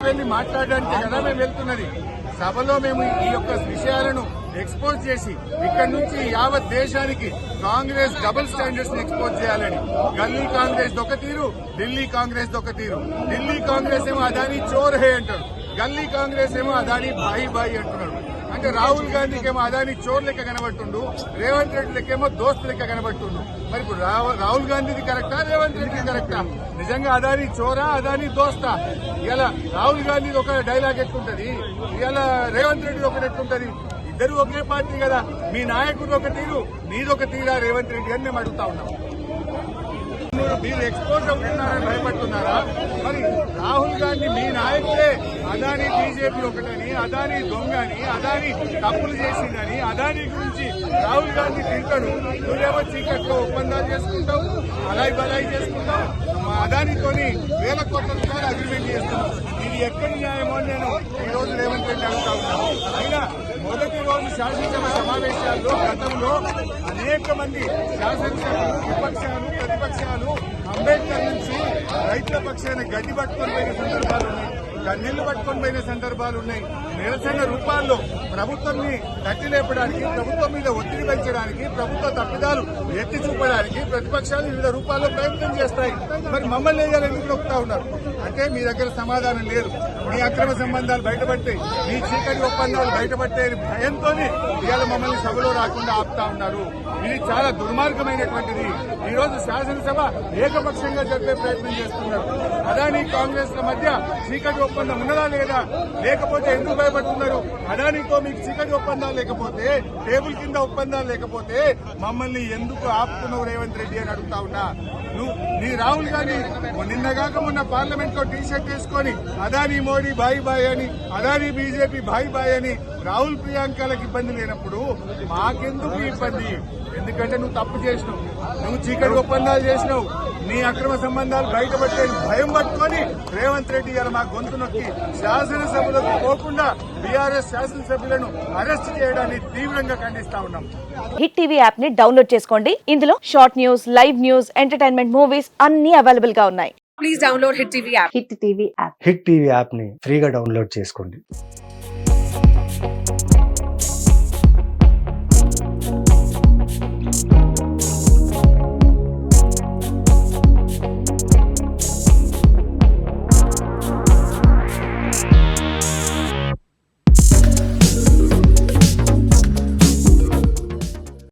వెళ్లి మాట్లాడడానికి కదా మేము వెళ్తున్నది. సభలో మేము ఈ యొక్క విషయాలను ఎక్స్పోజ్ చేసి ఇక్కడి నుంచి యావత్ దేశానికి కాంగ్రెస్ డబుల్ స్టాండర్డ్స్ ని ఎక్స్పోజ్ చేయాలని. గల్లీ కాంగ్రెస్ ఒక తీరు, ఢిల్లీ కాంగ్రెస్ ఒక తీరు. ఢిల్లీ కాంగ్రెస్ ఏమో అదానీ చోర్ హే అంటారు, గల్లీ కాంగ్రెస్ ఏమో అదానీ బాయి బాయి అంటున్నారు. అంటే రాహుల్ గాంధీకి ఏమో అదానీ చోర్ లెక్క కనబడుతుండు, రేవంత్ రెడ్డి లెక్కేమో దోస్తు లెక్క కనబడుతుండు. మరి ఇప్పుడు రాహుల్ గాంధీది కరెక్టా, రేవంత్ రెడ్డి కరెక్టా? నిజంగా అదానీ చోరా, అదానీ దోస్తా? ఇలా రాహుల్ గాంధీది ఒక డైలాగ్ ఎట్లుంటది, ఇలా రేవంత్ రెడ్డి ఒకటి ఎట్లుంటది? ఇద్దరు ఒకే పార్టీ కదా. మీ నాయకుడు ఒక తీరు, నీదొక తీరా రేవంత్ రెడ్డి అని మేము అడుగుతా ఉన్నాం. మీరు ఎక్స్పోజ్ అవుతున్నారని భయపడుతున్నారా? మరి రాహుల్ గాంధీ మీ నాయకుడే అదానీ బీజేపీ ఒకటని, అదానీ దొంగని, అదానీ తప్పులు చేసిందని, అదానీ గురించి రాహుల్ గాంధీ తింటాడు. నువ్వేమో చీకట్లో ఒప్పందాలు చేసుకుంటావు, అలాయి బలాయి చేసుకుంటావు, మా అదానీతోని వేల కోట్ల రూపాయలు అగ్రిమెంట్ చేస్తున్నావు. ఇది ఎక్కడి న్యాయమో అని నేను ఈ రోజు రేవంత్ రెడ్డి అడుగుతా ఉన్నాను. అయినా మొదటి రోజు శాసనసభ సమావేశాల్లో గతంలో అనేక మంది శాసనసభ విపక్షాలు ప్రతిపక్షాలు అంబేద్కర్ నుంచి రైతుల పక్షాన గడ్డి పట్టుకొని పోయిన సందర్భాలు ఉన్నాయి, కన్నీళ్లు పట్టుకొని పోయిన సందర్భాలు ఉన్నాయి. నిరసన రూపాల్లో ప్రభుత్వాన్ని తట్టి లేపడానికి, ప్రభుత్వం మీద ఒత్తిడి పెంచడానికి, ప్రభుత్వ తప్పిదాలు ఎత్తి చూపడానికి ప్రతిపక్షాలు వివిధ రూపాల్లో ప్రయత్నం చేస్తాయి. మరి మమ్మల్ని ఎందుకు నొక్కుతా ఉన్నారు అంటే మీ దగ్గర సమాధానం లేదు. మీ అక్రమ సంబంధాలు బయటపడతాయి, మీ చీకటి ఒప్పందాలు బయటపడతాయి భయంతో ఇవాళ మమ్మల్ని సభలో రాకుండా ఆపుతా ఉన్నారు. ఇది చాలా దుర్మార్గమైనటువంటిది. ఈ రోజు శాసనసభ ఏకపక్షంగా జరిపే ప్రయత్నం చేస్తున్నారు. అదానీ కాంగ్రెస్ ల మధ్య చీకటి ఒప్పందం ఉన్నదా లేదా? లేకపోతే ఎందుకు భయపడుతున్నారు? అదానీతో మీకు చీకటి ఒప్పందాలు లేకపోతే, టేబుల్ కింద ఒప్పందాలు లేకపోతే మమ్మల్ని ఎందుకు ఆపుతున్నావు రేవంత్ రెడ్డి అని అడుగుతా ఉన్నా. నీ రాహుల్ గాంధీ నిన్నగాక మొన్న పార్లమెంట్ లో టీ షర్ట్ వేసుకొని అదానీ మోడీ బాయ్ బాయ్ అని, అదానీ బీజేపీ బాయ్ బాయ్ అని రాహుల్ ప్రియాంకలకు ఇబ్బంది లేనప్పుడు మాకెందుకు ఇబ్బంది? ఎందుకంటే నువ్వు తప్పు చేసినావు, నువ్వు చీకటి ఒప్పందాలు చేసినావు, నీ అక్రమ సంబంధాలు బయటపట్టే భయం పట్టుకొని రేవంత్ రెడ్డి గారు మా గొంతు నొక్కి శాసనసభలకు పోకుండా బీఆర్ఎస్ శాసనసభ్యులను అరెస్ట్ చేయడాన్ని తీవ్రంగా ఖండిస్తా ఉన్నాం. హిట్ టీవీ యాప్ ని డౌన్లోడ్ చేసుకోండి. ఇందులో short news, live news, entertainment movies అన్ని అవైలబుల్ గా ఉన్నాయి. Please download hit TV app. Hit TV app ని ఫ్రీగా డౌన్లోడ్ చేసుకోండి.